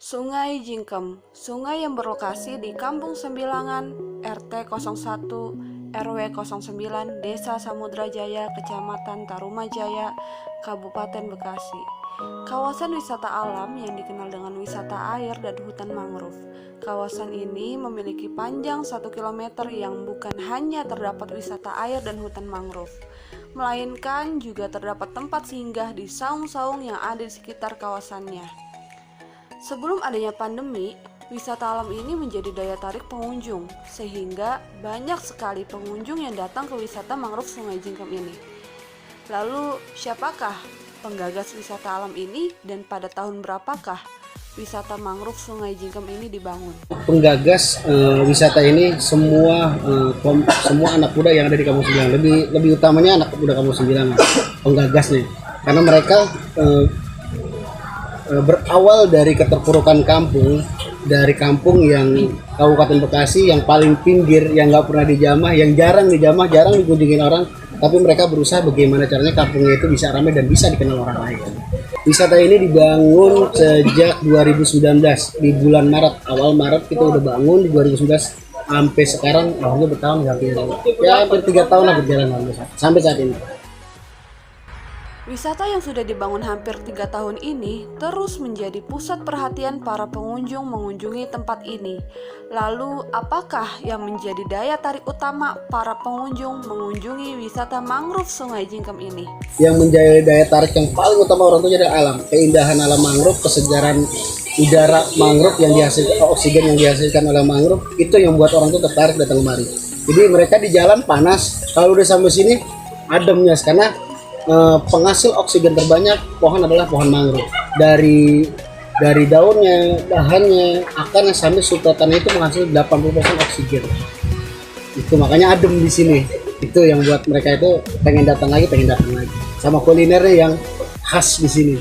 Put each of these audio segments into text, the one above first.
Sungai Jingkem, sungai yang berlokasi di Kampung Sembilangan, RT 01, RW 09, Desa Samudra Jaya, Kecamatan Tarumajaya, Kabupaten Bekasi. Kawasan wisata alam yang dikenal dengan wisata air dan hutan mangrove. Kawasan ini memiliki panjang 1 km yang bukan hanya terdapat wisata air dan hutan mangrove, melainkan juga terdapat tempat singgah di saung-saung yang ada di sekitar kawasannya. Sebelum adanya pandemi, wisata alam ini menjadi daya tarik pengunjung, sehingga banyak sekali pengunjung yang datang ke wisata mangrove Sungai Jingkem ini. Lalu, siapakah penggagas wisata alam ini dan pada tahun berapakah wisata mangrove Sungai Jingkem ini dibangun? Penggagas wisata ini semua anak muda yang ada di Kampung Sembilangan, lebih utamanya anak muda Kampung Sembilangan, penggagasnya, karena mereka berawal dari keterpurukan kampung, dari kampung yang Kabupaten Bekasi yang paling pinggir, yang nggak pernah dijamah, yang jarang dijamah, jarang dikunjungin orang, tapi mereka berusaha bagaimana caranya kampungnya itu bisa ramai dan bisa dikenal orang lain. Wisata ini dibangun sejak 2019 di bulan Maret, awal Maret kita udah bangun di 2019 sampai sekarang, alhamdulillah bertahun hampir 3 tahun lah berjalan sampai saat ini. Wisata yang sudah dibangun hampir 3 tahun ini terus menjadi pusat perhatian para pengunjung mengunjungi tempat ini. Lalu, apakah yang menjadi daya tarik utama para pengunjung mengunjungi wisata mangrove Sungai Jingkem ini? Yang menjadi daya tarik yang paling utama orang itu adalah alam, keindahan alam mangrove, kesegaran udara mangrove yang dihasilkan, oksigen yang dihasilkan oleh mangrove, itu yang membuat orang itu tertarik datang kemari. Jadi mereka di jalan panas, kalau udah sampai sini ademnya, karena penghasil oksigen terbanyak pohon adalah pohon mangrove. Dari daunnya, dahannya, akarnya sampai substratannya itu menghasilkan 80% oksigen. Itu makanya adem di sini. Itu yang buat mereka itu pengen datang lagi. Sama kulinernya yang khas di sini.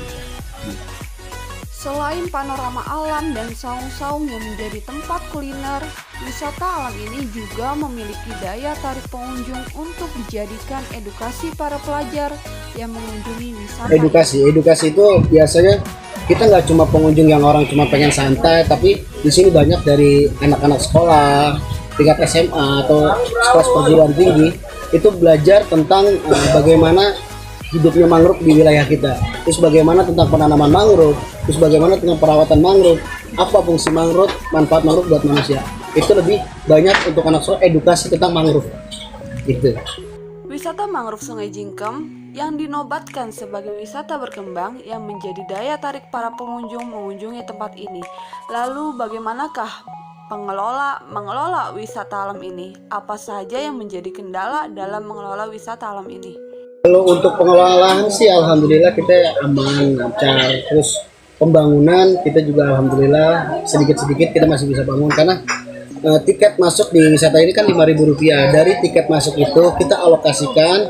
Selain panorama alam dan saung-saung yang menjadi tempat kuliner, wisata alam ini juga memiliki daya tarik pengunjung untuk dijadikan edukasi para pelajar yang mengunjungi wisata. Edukasi itu biasanya kita nggak cuma pengunjung yang orang cuma pengen santai, tapi di sini banyak dari anak-anak sekolah tingkat SMA atau sekolah perguruan tinggi itu belajar tentang bagaimana hidupnya mangrove di wilayah kita, terus bagaimana tentang penanaman mangrove, terus bagaimana tentang perawatan mangrove, apa fungsi mangrove, manfaat mangrove buat manusia. Itu lebih banyak untuk anak sekolah edukasi tentang mangrove gitu. Wisata mangrove Sungai Jingkem yang dinobatkan sebagai wisata berkembang yang menjadi daya tarik para pengunjung mengunjungi tempat ini. Lalu bagaimanakah mengelola wisata alam ini? Apa saja yang menjadi kendala dalam mengelola wisata alam ini? Kalau untuk pengelolaan sih alhamdulillah kita aman, lancar. Terus pembangunan kita juga alhamdulillah sedikit-sedikit kita masih bisa bangun, karena tiket masuk di wisata ini kan Rp5.000. Dari tiket masuk itu kita alokasikan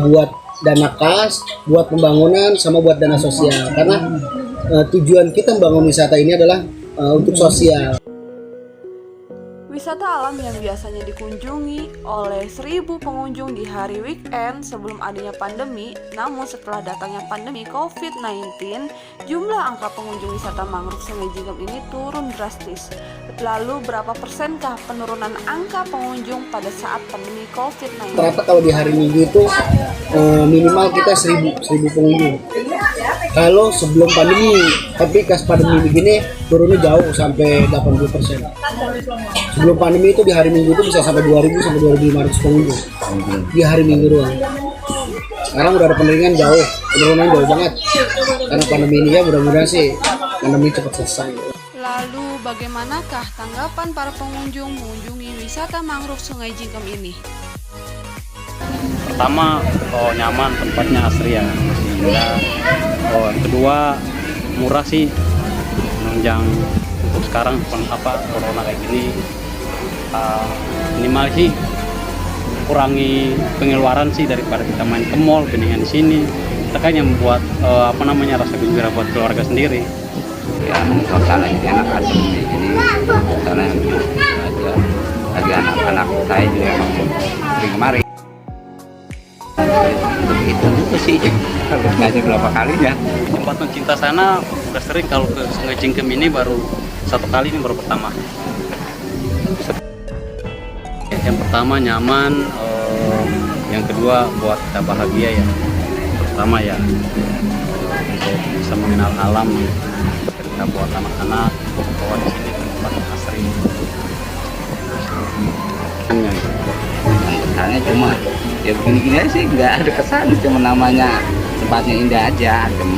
buat dana kas, buat pembangunan, sama buat dana sosial. Karena tujuan kita membangun wisata ini adalah untuk sosial. Wisata alam yang biasanya dikunjungi oleh 1.000 pengunjung di hari weekend sebelum adanya pandemi, namun setelah datangnya pandemi COVID-19, jumlah angka pengunjung wisata mangrove Sungai Jingkem ini turun drastis. Lalu berapa persenkah penurunan angka pengunjung pada saat pandemi COVID-19? Ternyata kalau di hari Minggu itu minimal kita 1.000 pengunjung. Kalau sebelum pandemi, tapi pas pandemi begini turunnya jauh sampai 80%. Sebelum pandemi itu di hari Minggu itu bisa sampai 2.000 sampai 2.500 pengunjung di hari Minggu doang. Sekarang udah ada penurunan jauh banget karena pandemi ini, ya mudah-mudahan sih pandemi cepat selesai. Lalu bagaimanakah tanggapan para pengunjung mengunjungi wisata mangrove Sungai Jingkem ini? Pertama, nyaman, tempatnya asri ya, indah. Yang kedua, murah sih, menunjang untuk sekarang corona kayak gini. Minimal sih kurangi pengeluaran sih daripada kita main ke mall, mendingan di sini. Kita kan yang membuat rasa gembira buat keluarga sendiri. Ya, suasananya enak, adem di sini. Suasana yang lagi anak-anak saya juga emang sering kemari. itu juga sih kalau nanya berapa kalinya. Jembatan Cinta sana udah sering, kalau ke Sungai Cingkem ini baru satu kali, ini baru pertama. Yang pertama nyaman, yang kedua buat kita bahagia ya. Pertama ya untuk bisa mengenal alam, kita buat anak-anak bahwa di sini tempat asri. Kesannya cuma ya begini-gini aja sih, nggak ada kesan, cuma namanya tempatnya indah aja, adem.